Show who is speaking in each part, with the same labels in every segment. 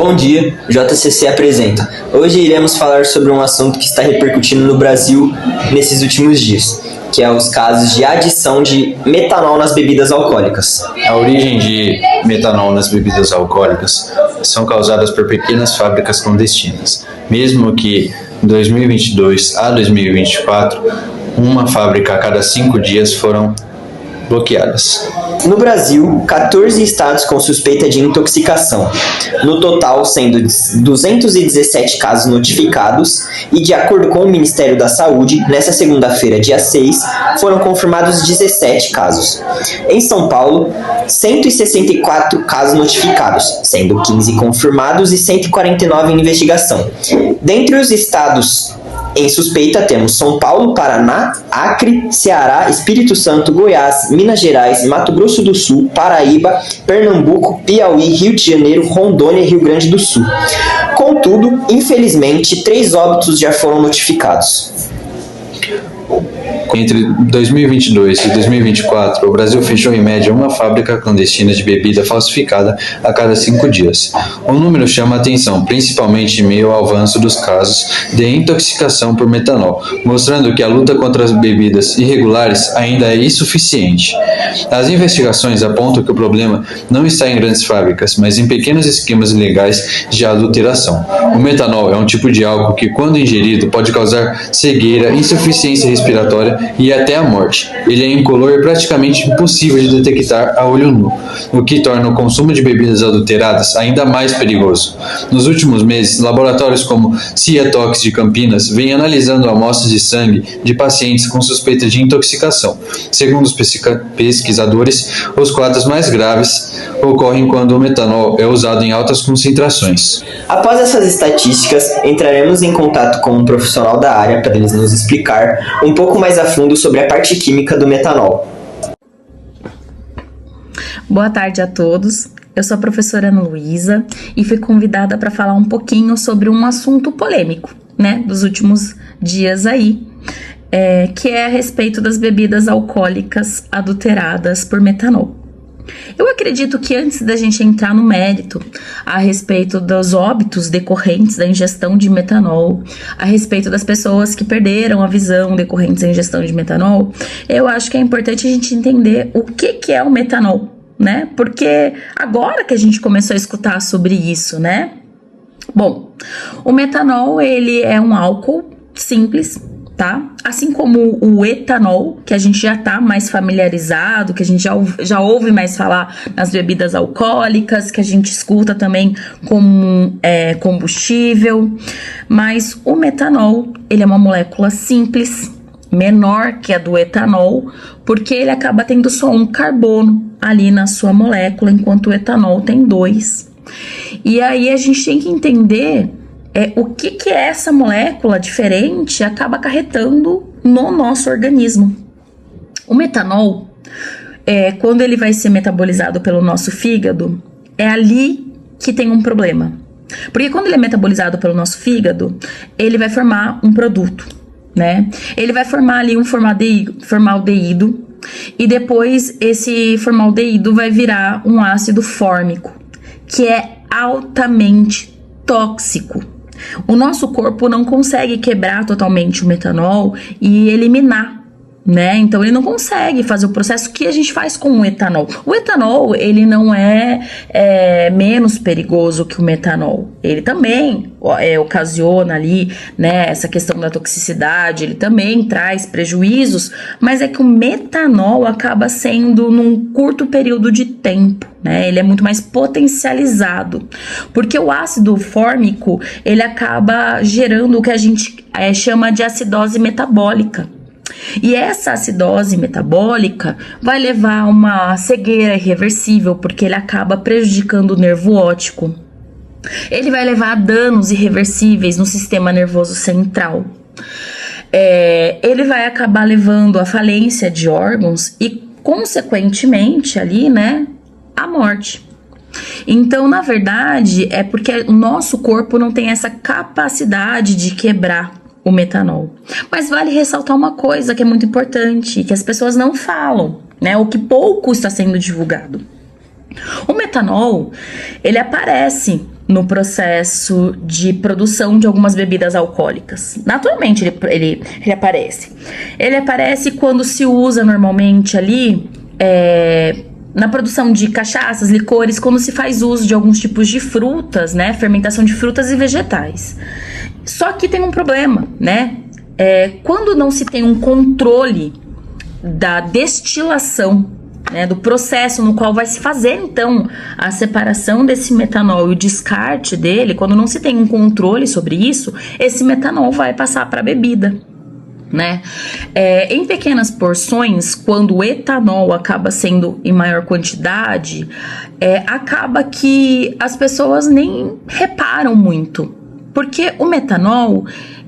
Speaker 1: Bom dia, JCC apresenta. Hoje iremos falar sobre um assunto que está repercutindo no Brasil nesses últimos dias, que é os casos de adição de metanol nas bebidas alcoólicas.
Speaker 2: A origem de metanol nas bebidas alcoólicas são causadas por pequenas fábricas clandestinas, mesmo que em 2022 a 2024, uma fábrica a cada 5 dias foram bloqueadas.
Speaker 1: No Brasil, 14 estados com suspeita de intoxicação, no total sendo 217 casos notificados e, de acordo com o Ministério da Saúde, nesta segunda-feira, dia 6, foram confirmados 17 casos. Em São Paulo, 164 casos notificados, sendo 15 confirmados e 149 em investigação. Dentre os estados em suspeita temos São Paulo, Paraná, Acre, Ceará, Espírito Santo, Goiás, Minas Gerais, Mato Grosso do Sul, Paraíba, Pernambuco, Piauí, Rio de Janeiro, Rondônia e Rio Grande do Sul. Contudo, infelizmente, 3 óbitos já foram notificados.
Speaker 2: Entre 2022 e 2024, o Brasil fechou em média uma fábrica clandestina de bebida falsificada a cada 5 dias. O número chama a atenção, principalmente em meio ao avanço dos casos de intoxicação por metanol, mostrando que a luta contra as bebidas irregulares ainda é insuficiente. As investigações apontam que o problema não está em grandes fábricas, mas em pequenos esquemas ilegais de adulteração. O metanol é um tipo de álcool que, quando ingerido, pode causar cegueira, insuficiência respiratória e até a morte. Ele é incolor e praticamente impossível de detectar a olho nu, o que torna o consumo de bebidas adulteradas ainda mais perigoso. Nos últimos meses, laboratórios como Ciatox de Campinas vêm analisando amostras de sangue de pacientes com suspeita de intoxicação. Segundo os pesquisadores, os quadros mais graves ocorrem quando o metanol é usado em altas concentrações.
Speaker 1: Após essas estatísticas, entraremos em contato com um profissional da área para eles nos explicar um pouco mais a fundo sobre a parte química do metanol.
Speaker 3: Boa tarde a todos. Eu sou a professora Ana Luísa e fui convidada para falar um pouquinho sobre um assunto polêmico, dos últimos dias aí, que é a respeito das bebidas alcoólicas adulteradas por metanol. Eu acredito que antes da gente entrar no mérito a respeito dos óbitos decorrentes da ingestão de metanol, a respeito das pessoas que perderam a visão decorrentes da ingestão de metanol, eu acho que é importante a gente entender o que é o metanol, Porque agora que a gente começou a escutar sobre isso, Bom, o metanol, ele é um álcool simples, tá? Assim como o etanol, que a gente já tá mais familiarizado, que a gente já ouve mais falar nas bebidas alcoólicas, que a gente escuta também como combustível. Mas o metanol, ele é uma molécula simples, menor que a do etanol, porque ele acaba tendo só um carbono ali na sua molécula, enquanto o etanol tem 2. E aí a gente tem que entender o que é essa molécula diferente acaba acarretando no nosso organismo. O metanol, quando ele vai ser metabolizado pelo nosso fígado, é ali que tem um problema. Porque quando ele é metabolizado pelo nosso fígado, ele vai formar um produto, Ele vai formar ali um formaldeído e depois esse formaldeído vai virar um ácido fórmico, que é altamente tóxico. O nosso corpo não consegue quebrar totalmente o metanol e eliminar, Então ele não consegue fazer o processo que a gente faz com o etanol. O etanol, ele não é menos perigoso que o metanol. Ele também ocasiona ali, essa questão da toxicidade, ele também traz prejuízos, mas é que o metanol acaba sendo num curto período de tempo, Ele é muito mais potencializado, porque o ácido fórmico, ele acaba gerando o que a gente chama de acidose metabólica. E essa acidose metabólica vai levar a uma cegueira irreversível, porque ele acaba prejudicando o nervo óptico. Ele vai levar a danos irreversíveis no sistema nervoso central. Ele vai acabar levando à falência de órgãos e, consequentemente, ali, a morte. Então, na verdade, é porque o nosso corpo não tem essa capacidade de quebrar o metanol. Mas vale ressaltar uma coisa que é muito importante, que as pessoas não falam, o que pouco está sendo divulgado. O metanol, ele aparece no processo de produção de algumas bebidas alcoólicas. Naturalmente ele aparece. Ele aparece quando se usa normalmente ali na produção de cachaças, licores, quando se faz uso de alguns tipos de frutas, né? Fermentação de frutas e vegetais. Só que tem um problema, né? Quando não se tem um controle da destilação, né, do processo no qual vai se fazer então a separação desse metanol e o descarte dele, quando não se tem um controle sobre isso, esse metanol vai passar para a bebida, né? Em pequenas porções, quando o etanol acaba sendo em maior quantidade, acaba que as pessoas nem reparam muito, porque o metanol,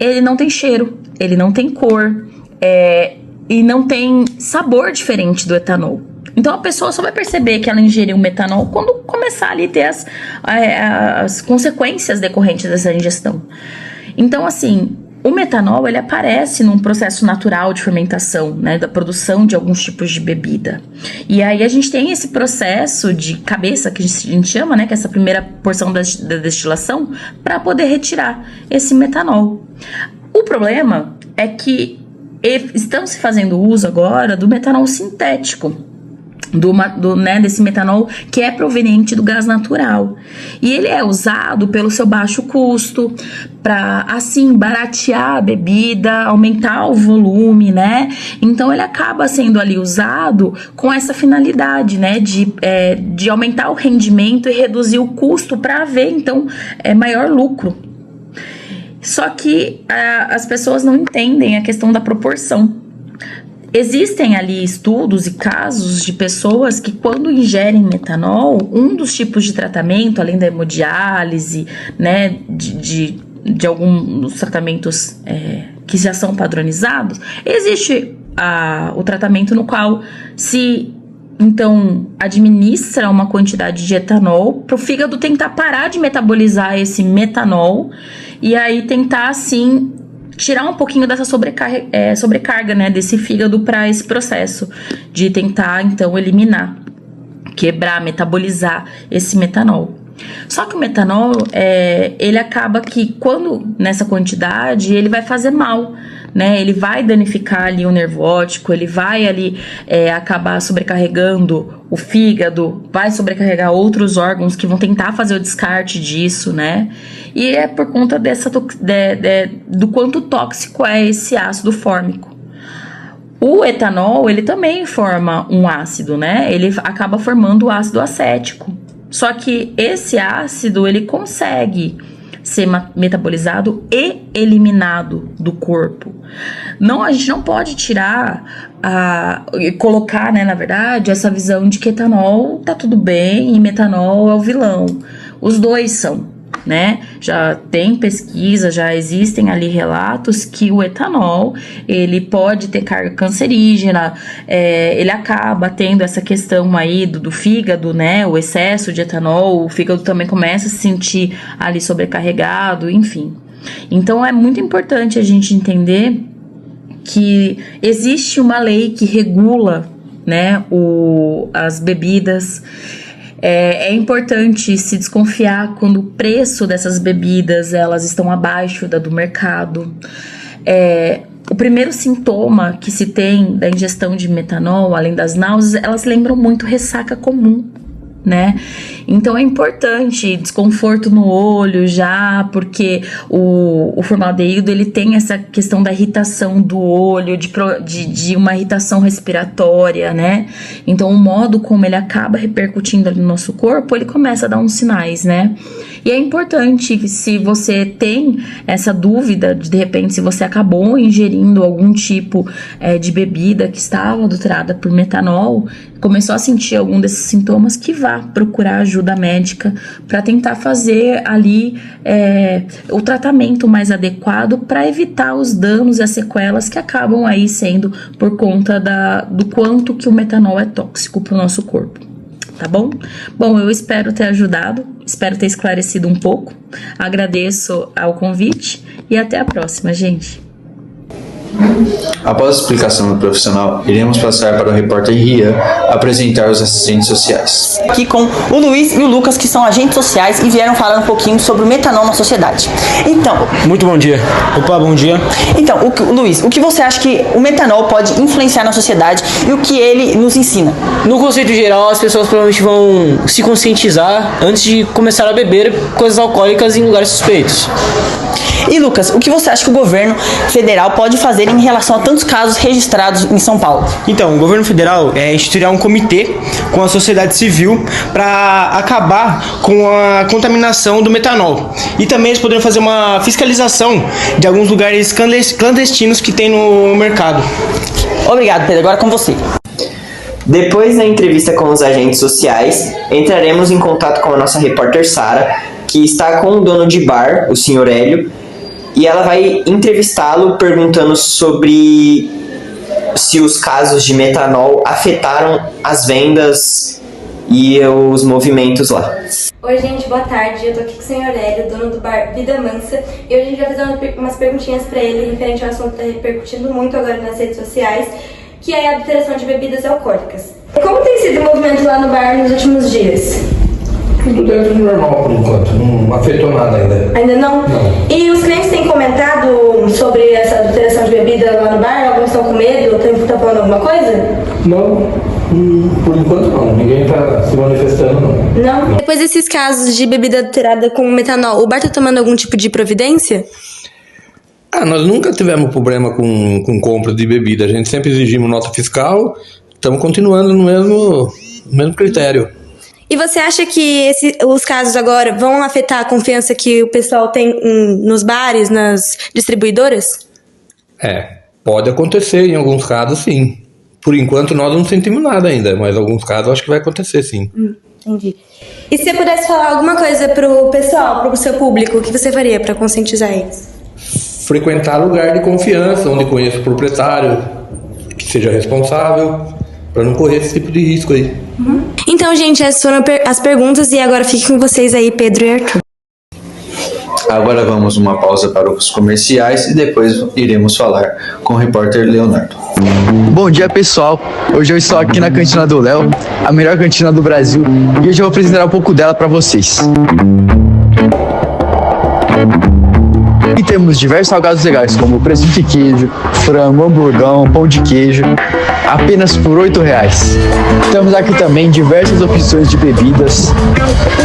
Speaker 3: ele não tem cheiro, ele não tem cor, e não tem sabor diferente do etanol. Então a pessoa só vai perceber que ela ingeriu metanol quando começar ali a ter as consequências decorrentes dessa ingestão. Então, assim, o metanol, ele aparece num processo natural de fermentação, né, da produção de alguns tipos de bebida. E aí a gente tem esse processo de cabeça, que a gente chama, né, que é essa primeira porção da destilação, para poder retirar esse metanol. O problema é que estão se fazendo uso agora do metanol sintético, desse metanol que é proveniente do gás natural. E ele é usado pelo seu baixo custo, para assim baratear a bebida, aumentar o volume, né? Então ele acaba sendo ali usado com essa finalidade, né? De aumentar o rendimento e reduzir o custo para haver então maior lucro. Só que as pessoas não entendem a questão da proporção. Existem ali estudos e casos de pessoas que, quando ingerem metanol, um dos tipos de tratamento, além da hemodiálise, né, de alguns tratamentos que já são padronizados, existe o tratamento no qual se então administra uma quantidade de etanol para o fígado tentar parar de metabolizar esse metanol e aí tentar assim tirar um pouquinho dessa sobrecarga, né, desse fígado para esse processo de tentar então eliminar, quebrar, metabolizar esse metanol. Só que o metanol, ele acaba que quando nessa quantidade, ele vai fazer mal, né? Ele vai danificar ali o nervo óptico, ele vai ali acabar sobrecarregando o fígado, vai sobrecarregar outros órgãos que vão tentar fazer o descarte disso, né? E é por conta do quanto tóxico é esse ácido fórmico. O etanol, ele também forma um ácido, né? Ele acaba formando o ácido acético. Só que esse ácido, ele consegue ser metabolizado e eliminado do corpo. A gente não pode tirar e colocar, né, na verdade, essa visão de que etanol tá tudo bem e metanol é o vilão. Os dois são, né? Já tem pesquisa, já existem ali relatos que o etanol, ele pode ter carga cancerígena, ele acaba tendo essa questão aí do fígado, né? O excesso de etanol, o fígado também começa a se sentir ali sobrecarregado, enfim. Então é muito importante a gente entender que existe uma lei que regula, né, as bebidas. É importante se desconfiar quando o preço dessas bebidas elas estão abaixo do mercado. O primeiro sintoma que se tem da ingestão de metanol, além das náuseas, elas lembram muito ressaca comum, né? Então é importante, desconforto no olho já, porque o formaldeído ele tem essa questão da irritação do olho, de uma irritação respiratória, né? Então o modo como ele acaba repercutindo ali no nosso corpo, ele começa a dar uns sinais, né? E é importante, se você tem essa dúvida, de repente, se você acabou ingerindo algum tipo de bebida que estava adulterada por metanol, começou a sentir algum desses sintomas, que vá procurar ajuda médica para tentar fazer ali o tratamento mais adequado para evitar os danos e as sequelas que acabam aí sendo por conta do quanto que o metanol é tóxico para o nosso corpo. Tá bom? Bom, eu espero ter ajudado, espero ter esclarecido um pouco. Agradeço ao convite e até a próxima, gente.
Speaker 2: Após a explicação do profissional, iremos passar para o repórter Rian apresentar os assistentes sociais.
Speaker 4: Aqui com o Luiz e o Lucas, que são agentes sociais e vieram falar um pouquinho sobre o metanol na sociedade. Então...
Speaker 5: Muito bom dia. Opa, bom dia.
Speaker 4: Então, Luiz, o que você acha que o metanol pode influenciar na sociedade e o que ele nos ensina?
Speaker 5: No conceito geral, as pessoas provavelmente vão se conscientizar antes de começar a beber coisas alcoólicas em lugares suspeitos.
Speaker 4: E Lucas, o que você acha que o governo federal pode fazer em relação a tantos casos registrados em São Paulo?
Speaker 6: Então, o governo federal instituirá um comitê com a sociedade civil para acabar com a contaminação do metanol. E também eles poderiam fazer uma fiscalização de alguns lugares clandestinos que tem no mercado.
Speaker 4: Obrigado, Pedro. Agora com você.
Speaker 1: Depois da entrevista com os agentes sociais, entraremos em contato com a nossa repórter Sara, que está com o dono de bar, o Sr. Hélio, e ela vai entrevistá-lo perguntando sobre se os casos de metanol afetaram as vendas e os movimentos lá.
Speaker 7: Oi gente, boa tarde, eu tô aqui com o Sr. Hélio, dono do bar Vida Mansa, e hoje a gente vai fazer umas perguntinhas pra ele referente ao assunto que tá repercutindo muito agora nas redes sociais, que é a adulteração de bebidas alcoólicas. Como tem sido o movimento lá no bar nos últimos dias?
Speaker 8: Tudo dentro do normal por enquanto, não afetou nada ainda.
Speaker 7: Ainda não?
Speaker 8: Não.
Speaker 7: E os clientes têm comentado sobre essa adulteração de bebida lá no bar? Alguns estão com medo? Estão falando alguma coisa?
Speaker 8: Não, por enquanto não. Ninguém está se manifestando, não.
Speaker 7: Não?
Speaker 9: Depois desses casos de bebida adulterada com metanol, o bar tá tomando algum tipo de providência?
Speaker 8: Nós nunca tivemos problema com compra de bebida. A gente sempre exigimos nota fiscal, estamos continuando no mesmo critério.
Speaker 9: E você acha que os casos agora vão afetar a confiança que o pessoal tem nos bares, nas distribuidoras?
Speaker 8: Pode acontecer em alguns casos, sim. Por enquanto nós não sentimos nada ainda, mas em alguns casos acho que vai acontecer, sim.
Speaker 9: Entendi. E se você pudesse falar alguma coisa pro pessoal, pro seu público, o que você faria para conscientizar eles?
Speaker 8: Frequentar lugar de confiança, onde conheça o proprietário, que seja responsável, para não correr esse tipo de risco aí.
Speaker 9: Então, gente, essas foram as perguntas e agora fiquem com vocês aí, Pedro e Arthur.
Speaker 2: Agora vamos uma pausa para os comerciais e depois iremos falar com o repórter Leonardo.
Speaker 10: Bom dia, pessoal. Hoje eu estou aqui na cantina do Léo, a melhor cantina do Brasil, e hoje eu vou apresentar um pouco dela para vocês. E temos diversos salgados legais, como presunto e queijo, frango, hamburgão, pão de queijo, apenas por R$ 8,00. Temos aqui também diversas opções de bebidas,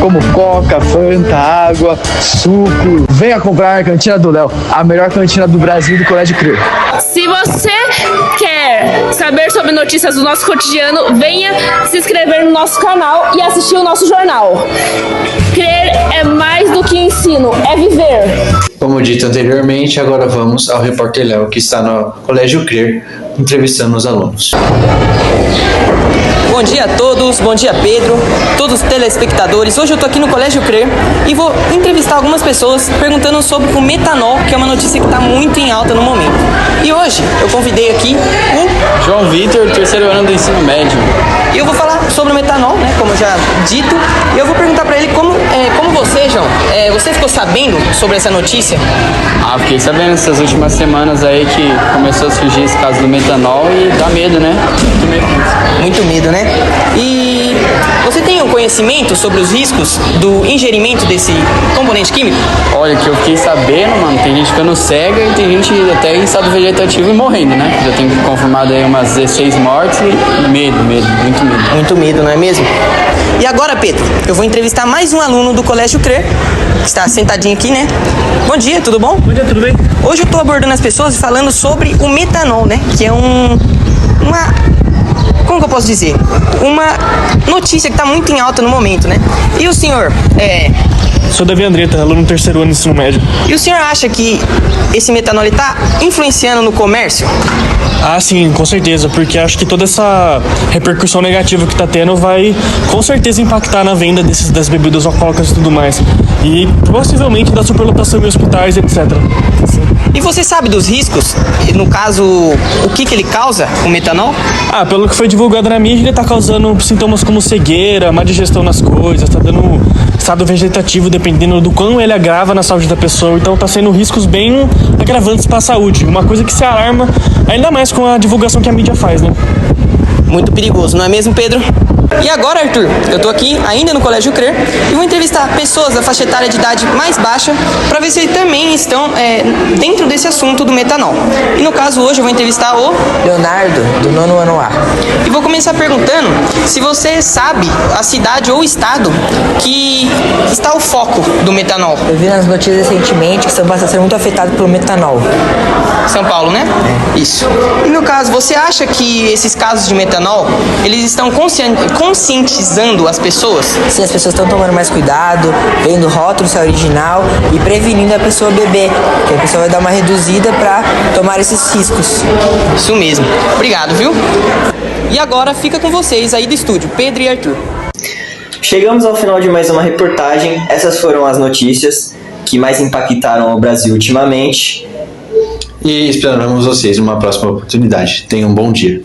Speaker 10: como coca, fanta, água, suco. Venha comprar na Cantina do Léo, a melhor cantina do Brasil do Colégio CRER.
Speaker 11: Se você quer saber sobre notícias do nosso cotidiano, venha se inscrever no nosso canal e assistir o nosso jornal. Crer é mais do que ensino, é viver.
Speaker 2: Como dito anteriormente, agora vamos ao repórter Léo, que está no Colégio CRER, entrevistando os alunos.
Speaker 4: Bom dia a todos, bom dia Pedro, todos os telespectadores. Hoje eu tô aqui no Colégio CRER e vou entrevistar algumas pessoas perguntando sobre o metanol, que é uma notícia que está muito em alta no momento. E hoje eu convidei aqui o
Speaker 5: João Vitor, terceiro ano do ensino médio.
Speaker 4: E eu vou falar sobre o metanol, né, como já dito, e eu vou perguntar pra ele como você, João, você ficou sabendo sobre essa notícia?
Speaker 5: Fiquei sabendo essas últimas semanas aí que começou a surgir esse caso do metanol e dá medo, né? Muito medo.
Speaker 4: Muito medo, né? E você tem um conhecimento sobre os riscos do ingerimento desse componente químico?
Speaker 5: Olha, que eu fiquei sabendo, mano, tem gente ficando cega e tem gente até em estado vegetativo e morrendo, né? Já tem confirmado aí umas 16 mortes e medo, muito medo.
Speaker 4: Muito medo, não é mesmo? E agora, Pedro, eu vou entrevistar mais um aluno do Colégio CRER, que está sentadinho aqui, né? Bom dia, tudo bom?
Speaker 6: Bom dia, tudo bem?
Speaker 4: Hoje eu tô abordando as pessoas e falando sobre o metanol, né? Que é como que eu posso dizer? Uma notícia que está muito em alta no momento, né? E o senhor,
Speaker 6: Sou Davi Andretta, aluno do terceiro ano do ensino médio.
Speaker 4: E o senhor acha que esse metanol está influenciando no comércio?
Speaker 6: Sim, com certeza, porque acho que toda essa repercussão negativa que tá tendo vai com certeza impactar na venda das bebidas alcoólicas e tudo mais. E possivelmente da superlotação em hospitais, etc.
Speaker 4: E você sabe dos riscos? No caso, o que ele causa, o metanol?
Speaker 6: Pelo que foi divulgado na mídia, ele tá causando sintomas como cegueira, má digestão nas coisas, tá dando estado vegetativo, dependendo do quão ele agrava na saúde da pessoa. Então tá sendo riscos bem agravantes para a saúde. Uma coisa que se alarma ainda mais com a divulgação que a mídia faz, né?
Speaker 4: Muito perigoso, não é mesmo, Pedro? E agora, Arthur, eu tô aqui ainda no Colégio CRER e vou entrevistar pessoas da faixa etária de idade mais baixa para ver se eles também estão dentro desse assunto do metanol. E no caso hoje eu vou entrevistar o
Speaker 12: Leonardo, do 9º ano A.
Speaker 4: E vou começar perguntando se você sabe a cidade ou estado que está o foco do metanol.
Speaker 12: Eu vi nas notícias recentemente que São Paulo está sendo muito afetado pelo metanol.
Speaker 4: São Paulo, né? É. Isso. E no caso, você acha que esses casos de metanol, eles estão conscientizando as pessoas?
Speaker 12: Sim, as pessoas estão tomando mais cuidado, vendo o rótulo se é original e prevenindo a pessoa beber, que a pessoa vai dar uma reduzida para tomar esses riscos.
Speaker 4: Isso mesmo. Obrigado, viu? E agora fica com vocês aí do estúdio, Pedro e Arthur.
Speaker 1: Chegamos ao final de mais uma reportagem. Essas foram as notícias que mais impactaram o Brasil ultimamente.
Speaker 2: E esperamos vocês numa próxima oportunidade. Tenham um bom dia.